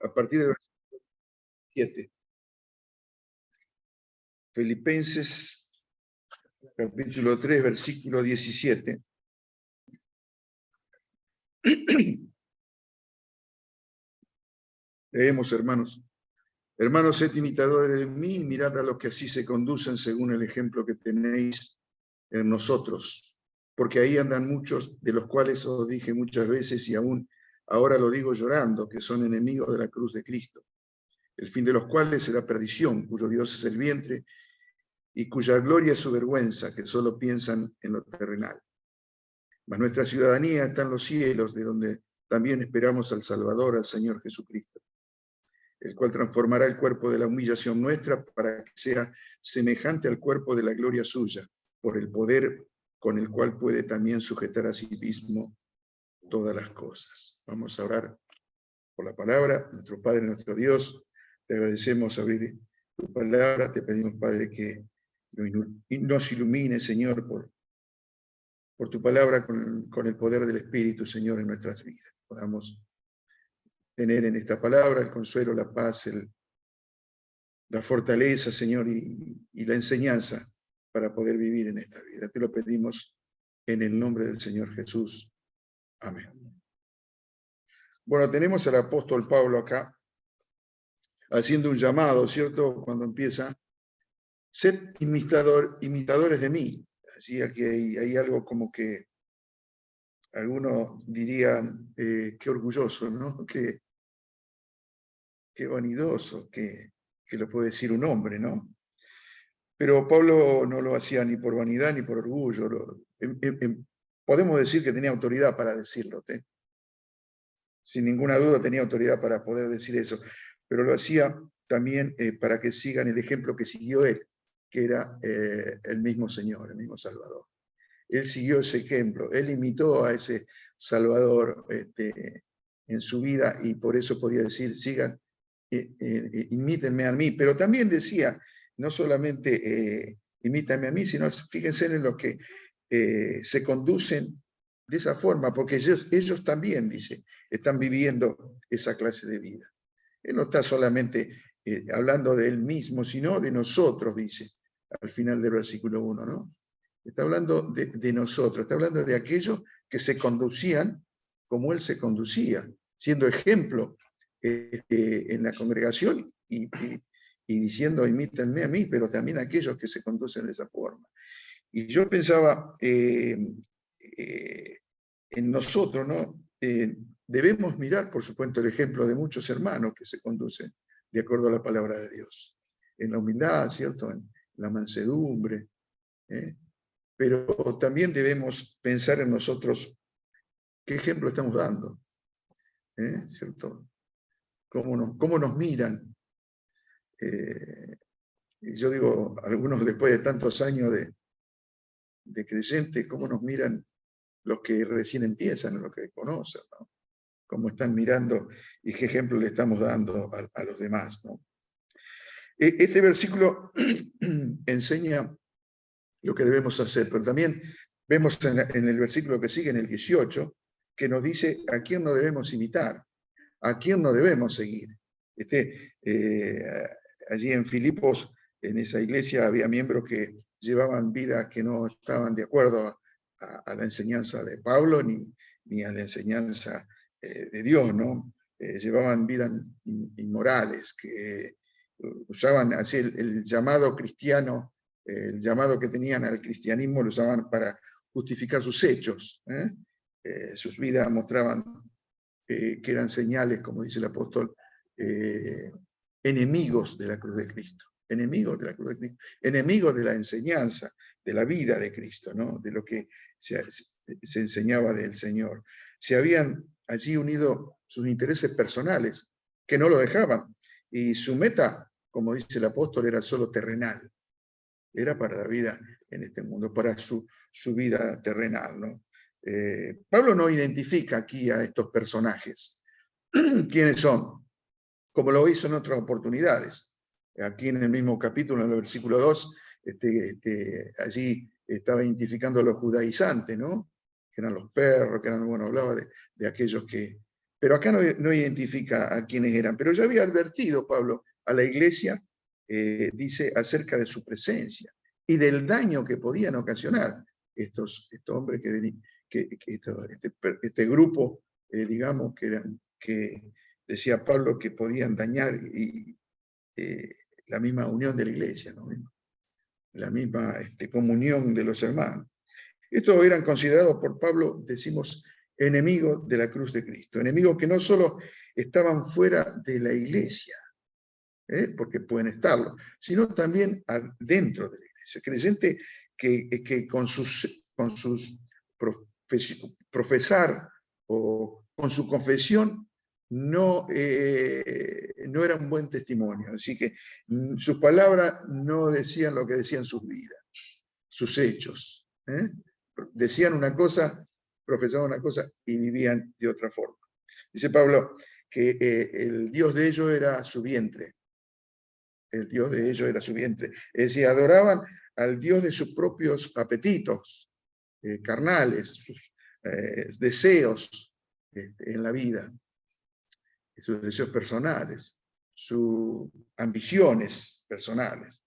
a partir del versículo 7. Filipenses, capítulo 3, versículo 17. Leemos, hermanos. Hermanos, sed imitadores de mí y mirad a los que así se conducen según el ejemplo que tenéis en nosotros. Porque ahí andan muchos, de los cuales os dije muchas veces y aún ahora lo digo llorando, que son enemigos de la cruz de Cristo, el fin de los cuales será perdición, cuyo Dios es el vientre y cuya gloria es su vergüenza, que solo piensan en lo terrenal. Mas nuestra ciudadanía está en los cielos, de donde también esperamos al Salvador, al Señor Jesucristo, el cual transformará el cuerpo de la humillación nuestra para que sea semejante al cuerpo de la gloria suya, por el poder con el cual puede también sujetar a sí mismo todas las cosas. Vamos a orar por la palabra. Nuestro Padre, nuestro Dios, te agradecemos abrir tu palabra. Te pedimos, Padre, que nos ilumine, Señor, por tu palabra con el poder del Espíritu, Señor, en nuestras vidas. Podamos tener en esta palabra el consuelo, la paz, la fortaleza, Señor, y la enseñanza para poder vivir en esta vida. Te lo pedimos en el nombre del Señor Jesús. Amén. Bueno, tenemos al apóstol Pablo acá haciendo un llamado, ¿cierto? Cuando empieza, sed imitadores de mí. Así aquí hay algo como que algunos dirían, qué orgulloso, ¿no? Qué vanidoso, que lo puede decir un hombre, ¿no? Pero Pablo no lo hacía ni por vanidad ni por orgullo. Podemos decir que tenía autoridad para decirlo. Sin ninguna duda tenía autoridad para poder decir eso. Pero lo hacía también para que sigan el ejemplo que siguió él, que era el mismo Señor, el mismo Salvador. Él siguió ese ejemplo, él imitó a ese Salvador en su vida y por eso podía decir, sigan, imítenme a mí. Pero también decía, no solamente imítenme a mí, sino fíjense en los que se conducen de esa forma, porque ellos también, dice, están viviendo esa clase de vida. Él no está solamente hablando de él mismo, sino de nosotros, dice, al final del versículo 1, ¿no? Está hablando de nosotros, está hablando de aquellos que se conducían como él se conducía, siendo ejemplo en la congregación y diciendo, imítenme a mí, pero también a aquellos que se conducen de esa forma. Y yo pensaba en nosotros, ¿no? Debemos mirar, por supuesto, el ejemplo de muchos hermanos que se conducen de acuerdo a la palabra de Dios, en la humildad, ¿cierto? En la mansedumbre, pero también debemos pensar en nosotros qué ejemplo estamos dando, ¿cierto? ¿Cómo nos miran? Yo digo, algunos después de tantos años de creyentes, ¿cómo nos miran los que recién empiezan, los que conocen, ¿no? Cómo están mirando y qué ejemplo le estamos dando a los demás, ¿no? Este versículo enseña lo que debemos hacer, pero también vemos en el versículo que sigue, en el 18, que nos dice a quién no debemos imitar, a quién no debemos seguir. Allí en Filipos, en esa iglesia, había miembros que llevaban vidas que no estaban de acuerdo a la enseñanza de Pablo ni a la enseñanza de Dios, ¿no? Llevaban vidas inmorales, que usaban así el llamado cristiano, el llamado que tenían al cristianismo lo usaban para justificar sus hechos. Sus vidas mostraban que eran señales, como dice el apóstol, enemigos de la cruz de Cristo, enemigos de la cruz de Cristo, enemigos de la enseñanza, de la vida de Cristo, ¿no? De lo que se enseñaba del Señor. Se habían allí unido sus intereses personales, que no lo dejaban, y su meta, como dice el apóstol, era solo terrenal, era para la vida en este mundo, para su vida terrenal, ¿no? Pablo no identifica aquí a estos personajes. ¿Quiénes son? Como lo hizo en otras oportunidades. Aquí en el mismo capítulo, en el versículo 2, allí estaba identificando a los judaizantes, ¿no? Que eran los perros, que eran, bueno, hablaba de aquellos que Pero acá no identifica a quiénes eran. Pero ya había advertido Pablo a la iglesia, dice, acerca de su presencia y del daño que podían ocasionar estos hombres que venían, este grupo, digamos, que decía Pablo que podían dañar la misma unión de la iglesia, ¿no? La misma comunión de los hermanos. Estos eran considerados por Pablo, decimos, enemigos de la cruz de Cristo, enemigos que no solo estaban fuera de la iglesia, porque pueden estarlo, sino también dentro de la iglesia. Creyente que con sus profesar o con su confesión no era un buen testimonio. Así que sus palabras no decían lo que decían sus vidas, sus hechos. Decían una cosa, profesaban una cosa y vivían de otra forma. Dice Pablo que el Dios de ellos era su vientre. El Dios de ellos era su vientre. Es decir, adoraban al Dios de sus propios apetitos carnales, sus deseos en la vida, sus deseos personales, sus ambiciones personales.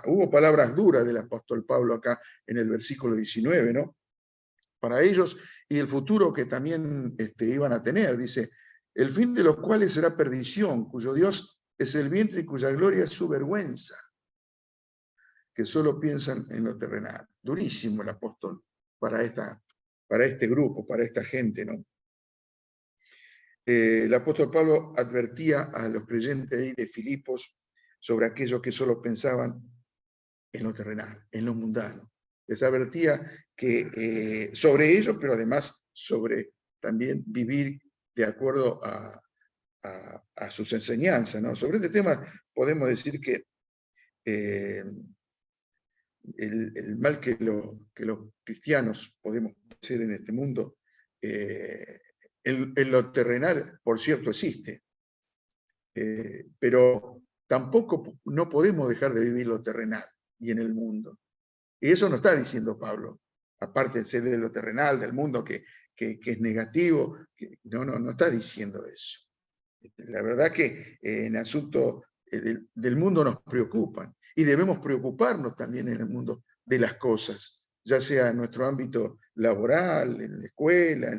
Hubo palabras duras del apóstol Pablo acá en el versículo 19, ¿no? Para ellos y el futuro que también iban a tener. Dice, el fin de los cuales será perdición, cuyo Dios es el vientre y cuya gloria es su vergüenza, que solo piensan en lo terrenal. Durísimo el apóstol para este grupo, para esta gente, ¿no? El apóstol Pablo advertía a los creyentes de Filipos sobre aquellos que solo pensaban en lo terrenal, en lo mundano. Les advertía que sobre ellos, pero además sobre también vivir de acuerdo a sus enseñanzas, ¿no? Sobre este tema podemos decir que el mal que los cristianos podemos hacer en este mundo, en lo terrenal, por cierto, existe, pero tampoco no podemos dejar de vivir lo terrenal y en el mundo. Y eso no está diciendo Pablo, aparte de lo terrenal, del mundo que es negativo, no está diciendo eso. La verdad que en asuntos del mundo nos preocupan y debemos preocuparnos también en el mundo de las cosas, ya sea en nuestro ámbito laboral, en la escuela,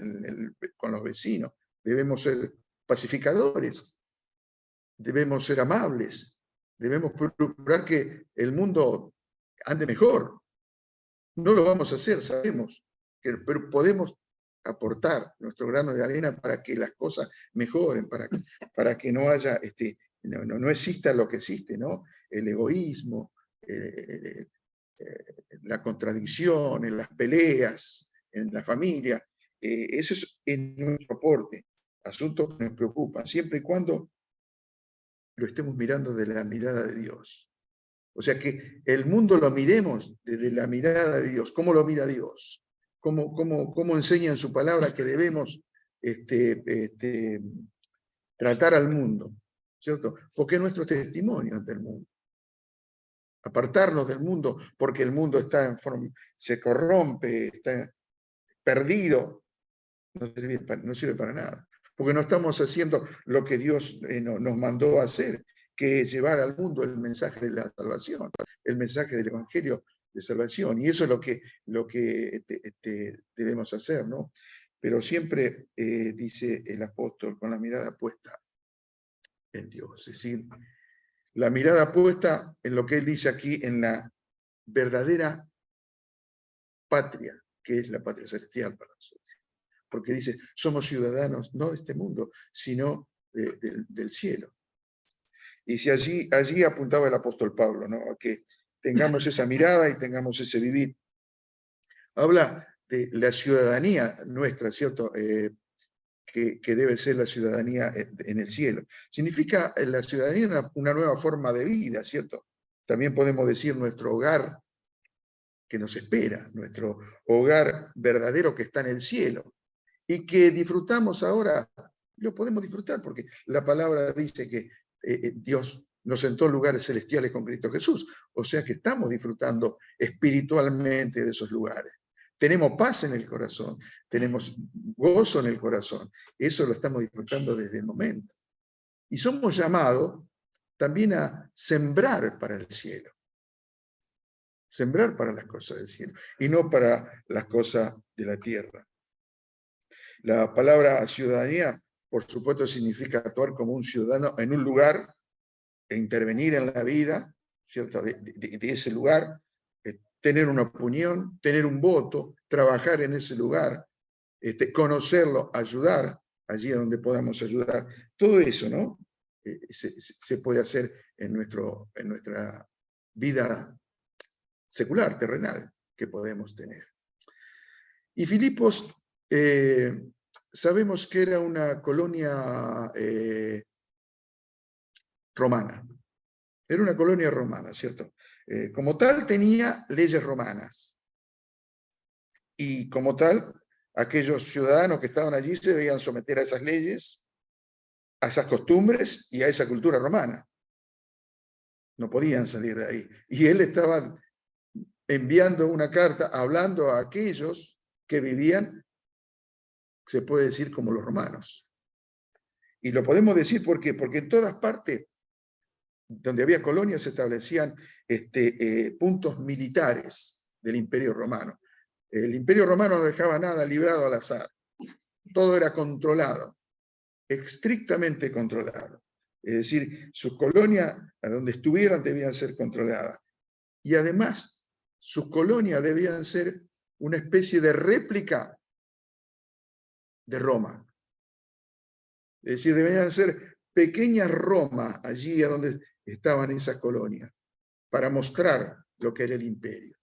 con los vecinos. Debemos ser pacificadores, debemos ser amables, debemos procurar que el mundo ande mejor. No lo vamos a hacer, sabemos, pero podemos aportar nuestro grano de arena para que las cosas mejoren, para que no haya, no exista lo que existe, ¿no? El egoísmo, la contradicción, las peleas en la familia. Eso es en nuestro aporte, asuntos que nos preocupan, siempre y cuando lo estemos mirando de la mirada de Dios. O sea, que el mundo lo miremos desde la mirada de Dios. ¿Cómo lo mira Dios? ¿Cómo enseña en su palabra que debemos tratar al mundo? ¿Cierto? Porque es nuestro testimonio ante el mundo. Apartarnos del mundo porque el mundo se corrompe, está perdido, no sirve para nada. Porque no estamos haciendo lo que Dios nos mandó a hacer, que es llevar al mundo el mensaje de la salvación, el mensaje del Evangelio de salvación. Y eso es lo que debemos hacer, ¿no? Pero siempre, dice el apóstol, con la mirada puesta en Dios. Es decir, la mirada puesta en lo que él dice aquí, en la verdadera patria, que es la patria celestial para nosotros. Porque dice, somos ciudadanos no de este mundo, sino del cielo. Y si allí apuntaba el apóstol Pablo, ¿no? A que tengamos esa mirada y tengamos ese vivir. Habla de la ciudadanía nuestra, ¿cierto? Que debe ser la ciudadanía en el cielo. Significa la ciudadanía una nueva forma de vida, ¿cierto? También podemos decir nuestro hogar que nos espera, nuestro hogar verdadero que está en el cielo y que disfrutamos ahora, lo podemos disfrutar porque la palabra dice que Dios nos sentó en lugares celestiales con Cristo Jesús, o sea que estamos disfrutando espiritualmente de esos lugares. tenemos paz en el corazón, tenemos gozo en el corazón. Eso lo estamos disfrutando desde el momento. Y somos llamados también a sembrar para el cielo. Sembrar para las cosas del cielo y no para las cosas de la tierra. La palabra ciudadanía, por supuesto, significa actuar como un ciudadano en un lugar e intervenir en la vida, ¿cierto?, de ese lugar, tener una opinión, tener un voto, trabajar en ese lugar, conocerlo, ayudar allí donde podamos ayudar. Todo eso, ¿no? Se puede hacer en nuestra vida secular, terrenal, que podemos tener. Y Filipos, sabemos que era una colonia romana. Era una colonia romana, ¿cierto? Como tal, tenía leyes romanas. Y como tal, aquellos ciudadanos que estaban allí se debían someter a esas leyes, a esas costumbres y a esa cultura romana. No podían salir de ahí. Y él estaba enviando una carta, hablando a aquellos que vivían, se puede decir, como los romanos. Y lo podemos decir ¿por qué? Porque en todas partes donde había colonias se establecían puntos militares del Imperio Romano. El Imperio Romano no dejaba nada librado al azar. Todo era controlado, estrictamente controlado. Es decir, sus colonias, a donde estuvieran, debían ser controladas. Y además, sus colonias debían ser una especie de réplica de Roma. Es decir, debían ser pequeñas Roma allí a donde estaban esas colonias, para mostrar lo que era el imperio.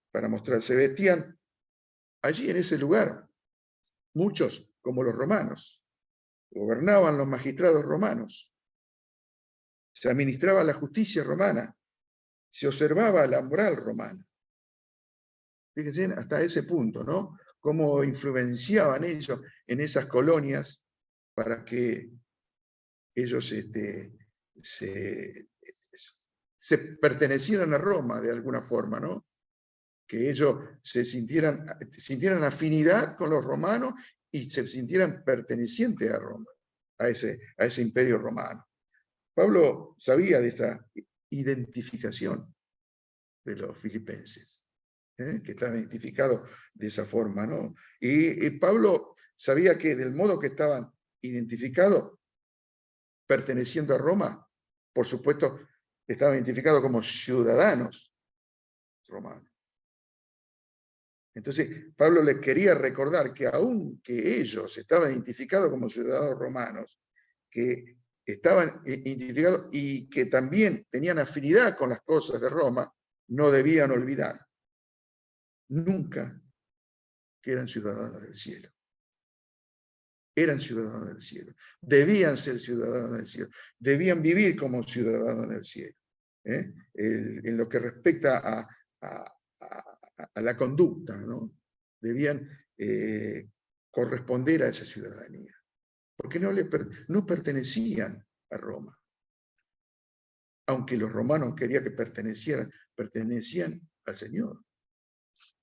Para mostrar, se vestían allí en ese lugar, muchos como los romanos, gobernaban los magistrados romanos, se administraba la justicia romana, se observaba la moral romana. Fíjense hasta ese punto, ¿no? Cómo influenciaban ellos en esas colonias para que ellos se pertenecieran a Roma de alguna forma, ¿no? Que ellos sintieran afinidad con los romanos y se sintieran pertenecientes a Roma, a ese imperio romano. Pablo sabía de esta identificación de los filipenses, que estaban identificados de esa forma, ¿no? Y Pablo sabía que del modo que estaban identificados, perteneciendo a Roma, por supuesto, estaban identificados como ciudadanos romanos. Entonces, Pablo les quería recordar que aunque ellos estaban identificados como ciudadanos romanos, que estaban identificados y que también tenían afinidad con las cosas de Roma, no debían olvidar nunca que eran ciudadanos del cielo. Eran ciudadanos del cielo. Debían ser ciudadanos del cielo. Debían vivir como ciudadanos del cielo. En lo que respecta a la conducta, ¿no? Debían corresponder a esa ciudadanía, porque no pertenecían a Roma. Aunque los romanos querían que pertenecían al Señor.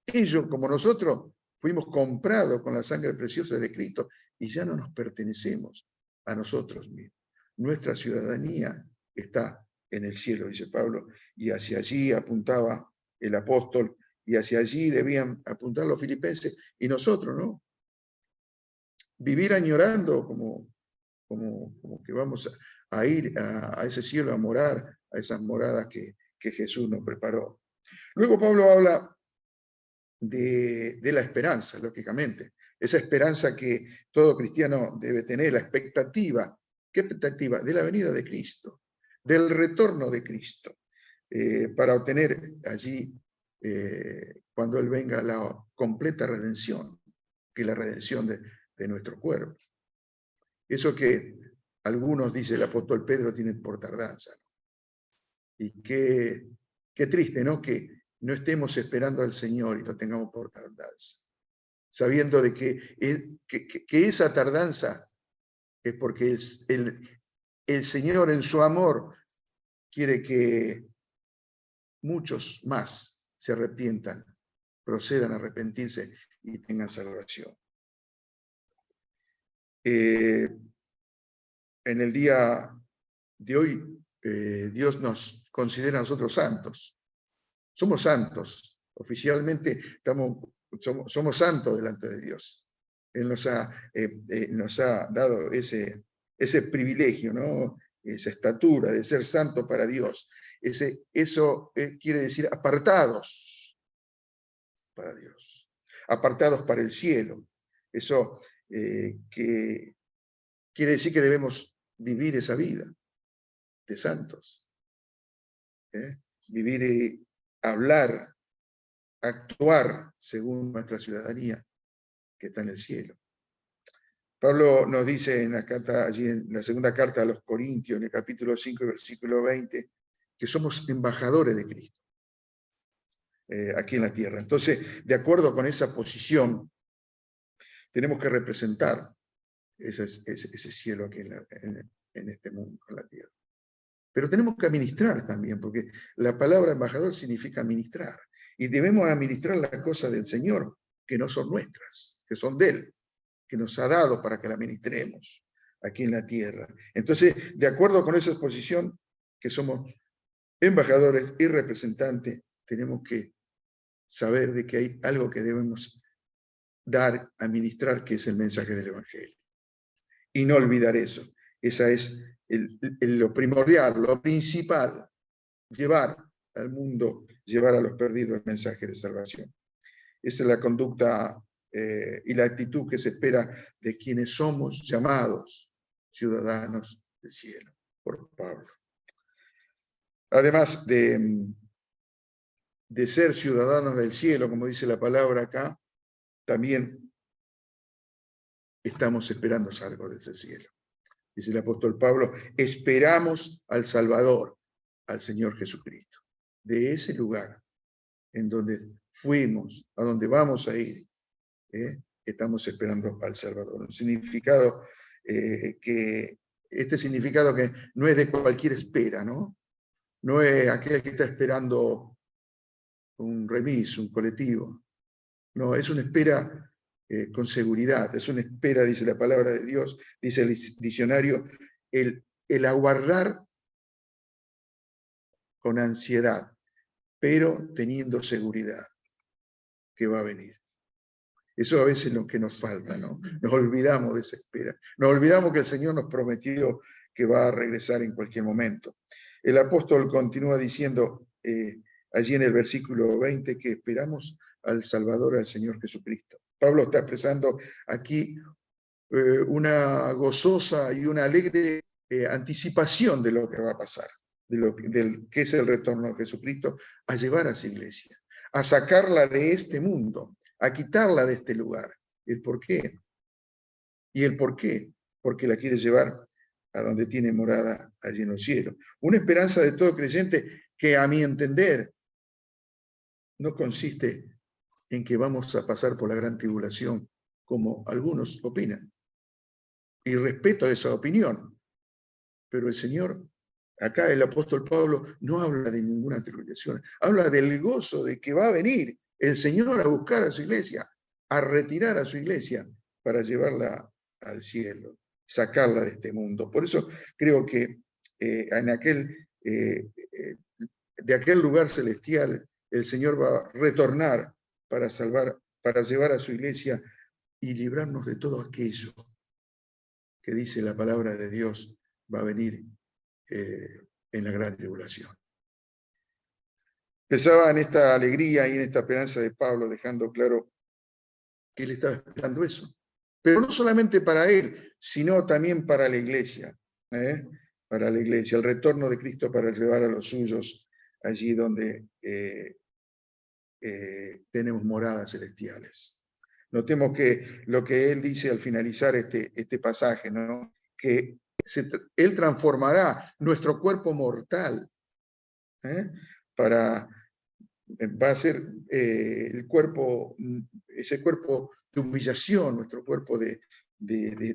Ellos, como nosotros, fuimos comprados con la sangre preciosa de Cristo y ya no nos pertenecemos a nosotros mismos. Nuestra ciudadanía está en el cielo, dice Pablo, y hacia allí apuntaba el apóstol, y hacia allí debían apuntar los filipenses, y nosotros, ¿no? Vivir añorando como que vamos a ir a ese cielo a morar, a esas moradas que Jesús nos preparó. Luego Pablo habla de la esperanza, lógicamente. Esa esperanza que todo cristiano debe tener, la expectativa. ¿Qué expectativa? De la venida de Cristo, del retorno de Cristo, para obtener allí, cuando Él venga, la completa redención, que es la redención de nuestro cuerpo. Eso que algunos, dice el apóstol Pedro, tienen por tardanza. Y qué triste, ¿no? Que no estemos esperando al Señor y lo tengamos por tardanza, sabiendo de que esa tardanza es porque el Señor en su amor quiere que muchos más se arrepientan procedan a arrepentirse y tengan salvación. En el día de hoy, Dios nos considera a nosotros santos. Somos santos. Oficialmente somos santos delante de Dios. Él nos ha dado ese privilegio, ¿no? Esa estatura de ser santo para Dios. Eso quiere decir apartados para Dios, apartados para el cielo. Eso que quiere decir que debemos vivir esa vida de santos. Vivir y hablar, actuar según nuestra ciudadanía que está en el cielo. Pablo nos dice en la carta, allí en la segunda carta a los Corintios, en el capítulo 5, versículo 20, que somos embajadores de Cristo aquí en la tierra. Entonces, de acuerdo con esa posición, tenemos que representar ese cielo aquí en este mundo, en la tierra. Pero tenemos que administrar también, porque la palabra embajador significa administrar. Y debemos administrar las cosas del Señor, que no son nuestras, que son de Él, que nos ha dado para que la administremos aquí en la tierra. Entonces, de acuerdo con esa exposición, que somos embajadores y representantes, tenemos que saber de que hay algo que debemos dar, administrar, que es el mensaje del Evangelio. Y no olvidar eso. Esa es lo primordial, lo principal, llevar al mundo, llevar a los perdidos el mensaje de salvación. Esa es la conducta y la actitud que se espera de quienes somos llamados ciudadanos del cielo, por Pablo. Además de ser ciudadanos del cielo, como dice la palabra acá, también estamos esperando algo de ese cielo. Dice el apóstol Pablo, esperamos al Salvador, al Señor Jesucristo. De ese lugar en donde fuimos, a donde vamos a ir, estamos esperando al Salvador. Un significado este significado que no es de cualquier espera, ¿no? No es aquel que está esperando un remis, un colectivo. No, es una espera con seguridad, es una espera, dice la palabra de Dios, dice el diccionario, el aguardar con ansiedad, pero teniendo seguridad que va a venir. Eso a veces es lo que nos falta, ¿no? Nos olvidamos de esa espera. Nos olvidamos que el Señor nos prometió que va a regresar en cualquier momento. El apóstol continúa diciendo allí en el versículo 20 que esperamos al Salvador, al Señor Jesucristo. Pablo está expresando aquí una gozosa y una alegre anticipación de lo que va a pasar, del que es el retorno de Jesucristo, a llevar a su iglesia, a sacarla de este mundo, a quitarla de este lugar. ¿El por qué? ¿Y el por qué? Porque la quiere llevar a donde tiene morada allí en los cielos. Una esperanza de todo creyente que, a mi entender, no consiste en que vamos a pasar por la gran tribulación, como algunos opinan. Y respeto esa opinión. Pero el Señor, acá el apóstol Pablo, no habla de ninguna tribulación. Habla del gozo de que va a venir el Señor a buscar a su iglesia, a retirar a su iglesia para llevarla al cielo, sacarla de este mundo. Por eso creo que de aquel lugar celestial el Señor va a retornar para salvar, para llevar a su iglesia y librarnos de todo aquello que dice la palabra de Dios va a venir en la gran tribulación. Pensaba en esta alegría y en esta esperanza de Pablo, dejando claro que él estaba esperando eso. Pero no solamente para él, sino también para la iglesia. Para la iglesia, el retorno de Cristo para llevar a los suyos allí donde tenemos moradas celestiales. Notemos que lo que él dice al finalizar este pasaje, ¿no? Que él transformará nuestro cuerpo mortal va a ser el cuerpo, ese cuerpo de humillación, nuestro cuerpo de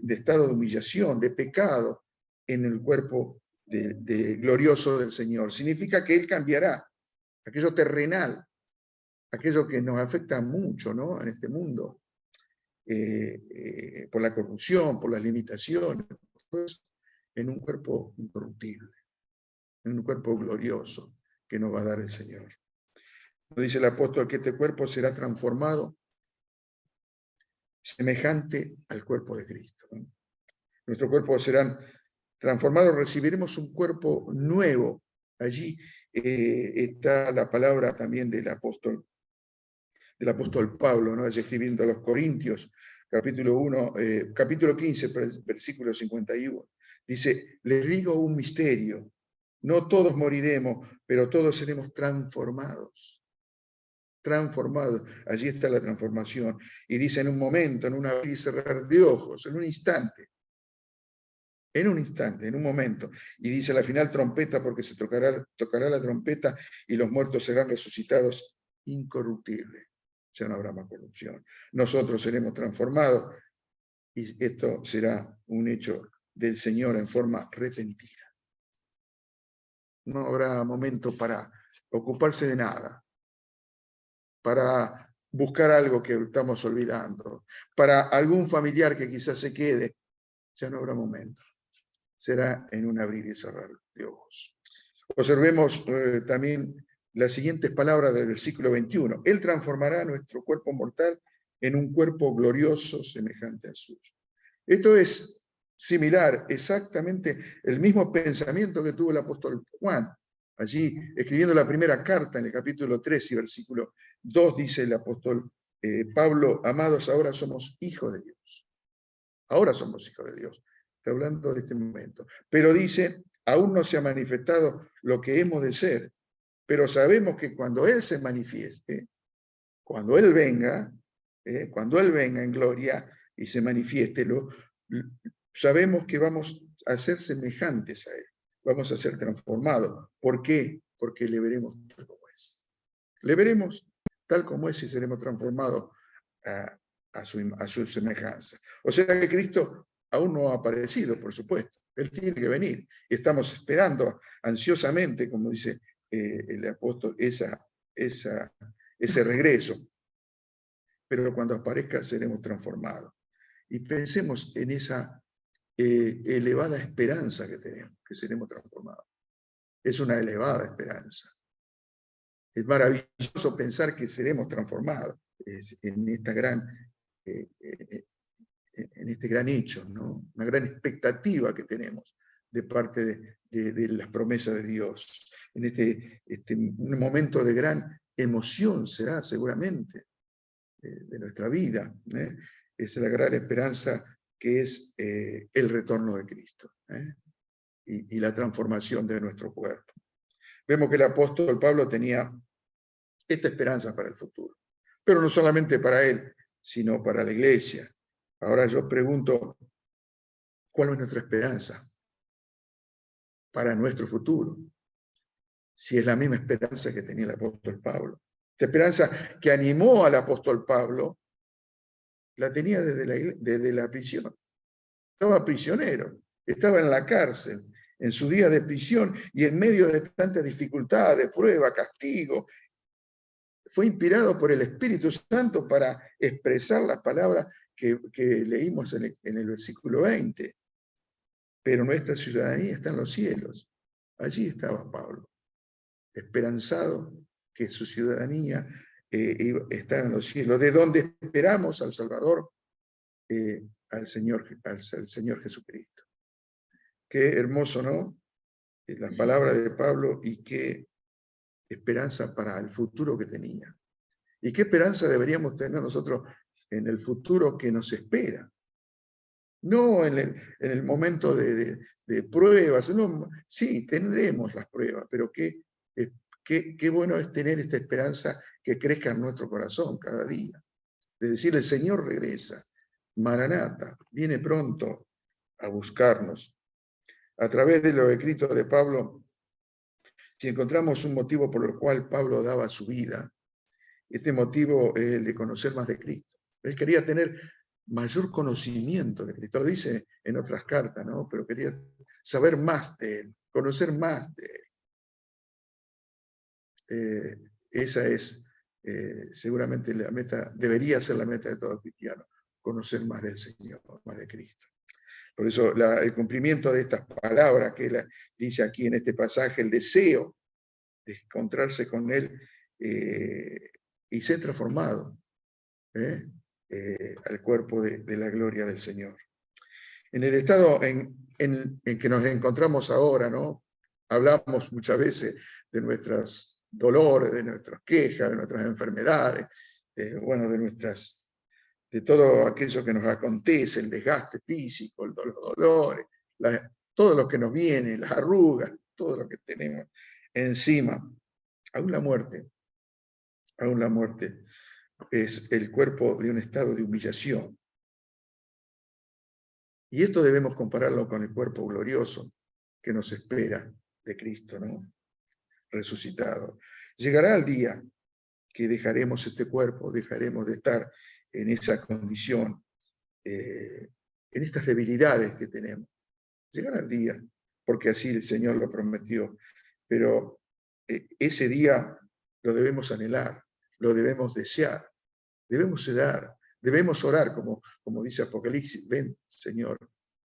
estado de humillación, de pecado, en el cuerpo glorioso del Señor. Significa que Él cambiará aquello terrenal, aquello que nos afecta mucho, ¿no?, en este mundo, por la corrupción, por las limitaciones, pues, en un cuerpo incorruptible, en un cuerpo glorioso que nos va a dar el Señor. Nos dice el apóstol que este cuerpo será transformado semejante al cuerpo de Cristo, ¿no? Nuestros cuerpos serán transformados, recibiremos un cuerpo nuevo. Allí está la palabra también del apóstol Pablo, ¿no?, allí escribiendo a los Corintios, capítulo 15, versículo 51. Dice, les digo un misterio, no todos moriremos, pero todos seremos transformados. Transformados, allí está la transformación. Y dice en un momento, en un abrir y cerrar de ojos, en un instante, en un momento. Y dice la final trompeta, porque se tocará la trompeta y los muertos serán resucitados incorruptibles. Ya no habrá más corrupción. Nosotros seremos transformados y esto será un hecho del Señor en forma repentina. No habrá momento para ocuparse de nada, para buscar algo que estamos olvidando, para algún familiar que quizás se quede. Ya no habrá momento. Será en un abrir y cerrar de ojos. Observemos también las siguientes palabras del versículo 21. Él transformará nuestro cuerpo mortal en un cuerpo glorioso semejante al suyo. Esto es similar, exactamente el mismo pensamiento que tuvo el apóstol Juan. Allí, escribiendo la primera carta en el capítulo 3 y versículo 2, dice el apóstol Pablo, amados, ahora somos hijos de Dios. Ahora somos hijos de Dios. Está hablando de este momento. Pero dice, aún no se ha manifestado lo que hemos de ser, pero sabemos que cuando Él se manifieste, cuando Él venga en gloria y se manifieste, sabemos que vamos a ser semejantes a Él, vamos a ser transformados. ¿Por qué? Porque le veremos tal como es. Le veremos tal como es y seremos transformados a su semejanza. O sea que Cristo aún no ha aparecido, por supuesto. Él tiene que venir. Estamos esperando ansiosamente, como dice el apóstol, ese regreso. Pero cuando aparezca seremos transformados. Y pensemos en esa elevada esperanza que tenemos, que seremos transformados. Es una elevada esperanza. Es maravilloso pensar que seremos transformados en este gran hecho, ¿no? Una gran expectativa que tenemos de parte de las promesas de Dios. En un momento de gran emoción será seguramente de nuestra vida. Es la gran esperanza que es el retorno de Cristo y la transformación de nuestro cuerpo. Vemos que el apóstol Pablo tenía esta esperanza para el futuro, pero no solamente para él, sino para la iglesia. Ahora yo pregunto, ¿cuál es nuestra esperanza para nuestro futuro? Si es la misma esperanza que tenía el apóstol Pablo. Esta esperanza que animó al apóstol Pablo, la tenía desde la prisión. Estaba prisionero, estaba en la cárcel, en su día de prisión, y en medio de tantas dificultades, prueba, castigo, fue inspirado por el Espíritu Santo para expresar las palabras que leímos en el versículo 20. Pero nuestra ciudadanía está en los cielos. Allí estaba Pablo, esperanzado que su ciudadanía está en los cielos, de donde esperamos al Salvador, al Señor Jesucristo. Qué hermoso, ¿no? La palabra de Pablo y qué esperanza para el futuro que tenía. ¿Y qué esperanza deberíamos tener nosotros en el futuro que nos espera? No en el momento de pruebas. No, sí, tendremos las pruebas, pero qué bueno es tener esta esperanza que crezca en nuestro corazón cada día. De decir, el Señor regresa, Maranata, viene pronto a buscarnos. A través de los escritos de Pablo, si encontramos un motivo por el cual Pablo daba su vida, este motivo es el de conocer más de Cristo. Él quería tener mayor conocimiento de Cristo. Lo dice en otras cartas, ¿no? Pero quería saber más de Él, conocer más de Él. Esa es seguramente la meta, debería ser la meta de todo cristiano, conocer más del Señor, más de Cristo. Por eso el cumplimiento de estas palabras que él dice aquí en este pasaje, el deseo de encontrarse con Él y ser transformado al cuerpo de la gloria del Señor. En el estado en que nos encontramos ahora, ¿no? Hablamos muchas veces de nuestros dolores, de nuestras quejas, de nuestras enfermedades, bueno, de todo aquello que nos acontece, el desgaste físico, los dolores, todo lo que nos viene, las arrugas, todo lo que tenemos encima. Aún la muerte es el cuerpo de un estado de humillación. Y esto debemos compararlo con el cuerpo glorioso que nos espera de Cristo, ¿no? Resucitado. Llegará el día que dejaremos este cuerpo, dejaremos de estar en esa condición, en estas debilidades que tenemos. Llegará el día, porque así el Señor lo prometió. Pero ese día lo debemos anhelar, lo debemos desear, debemos orar, como dice Apocalipsis, ven Señor,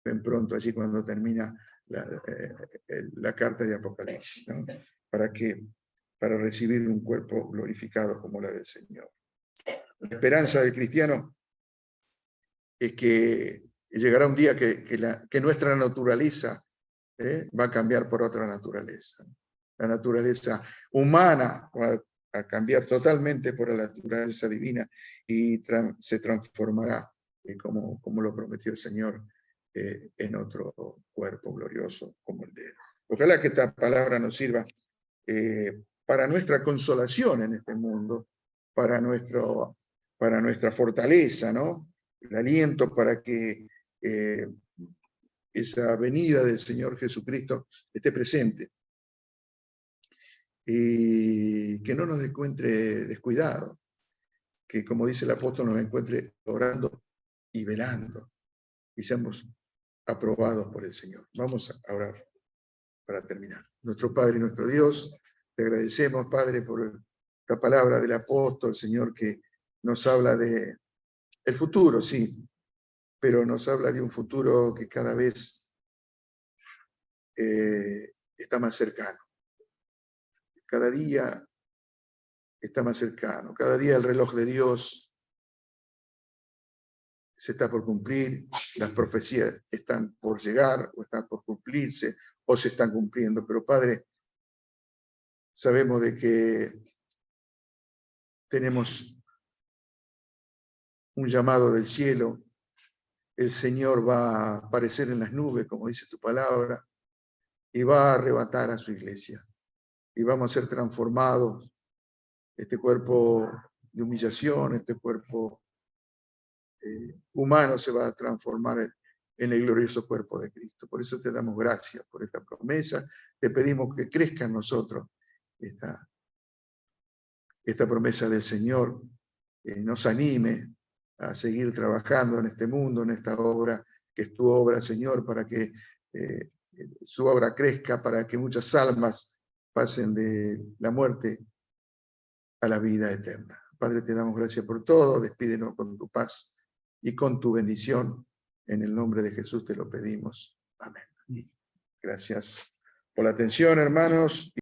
ven pronto, allí cuando termina la carta de Apocalipsis, ¿no? Para recibir un cuerpo glorificado como la del Señor. La esperanza del cristiano es que llegará un día que nuestra naturaleza va a cambiar por otra naturaleza. La naturaleza humana va a cambiar totalmente por la naturaleza divina y se transformará, como lo prometió el Señor, en otro cuerpo glorioso como el de él. Ojalá que esta palabra nos sirva para nuestra consolación en este mundo, para nuestra fortaleza, ¿no? El aliento para que esa venida del Señor Jesucristo esté presente. Y que no nos encuentre descuidados, que como dice el apóstol nos encuentre orando y velando, y seamos aprobados por el Señor. Vamos a orar para terminar. Nuestro Padre y nuestro Dios, te agradecemos, Padre, por esta palabra del apóstol, Señor, que nos habla de el futuro, sí, pero nos habla de un futuro que cada vez está más cercano. Cada día está más cercano. Cada día el reloj de Dios se está por cumplir, las profecías están por llegar, o están por cumplirse, o se están cumpliendo. Pero Padre, sabemos de que tenemos un llamado del cielo. El Señor va a aparecer en las nubes, como dice tu palabra, y va a arrebatar a su iglesia. Y vamos a ser transformados. Este cuerpo de humillación, este cuerpo humano se va a transformar en el glorioso cuerpo de Cristo. Por eso te damos gracias por esta promesa. Te pedimos que crezca en nosotros esta promesa del Señor, nos anime a seguir trabajando en este mundo, en esta obra, que es tu obra, Señor, para que su obra crezca, para que muchas almas pasen de la muerte a la vida eterna. Padre, te damos gracias por todo, despídenos con tu paz y con tu bendición. En el nombre de Jesús te lo pedimos. Amén. Gracias por la atención, hermanos.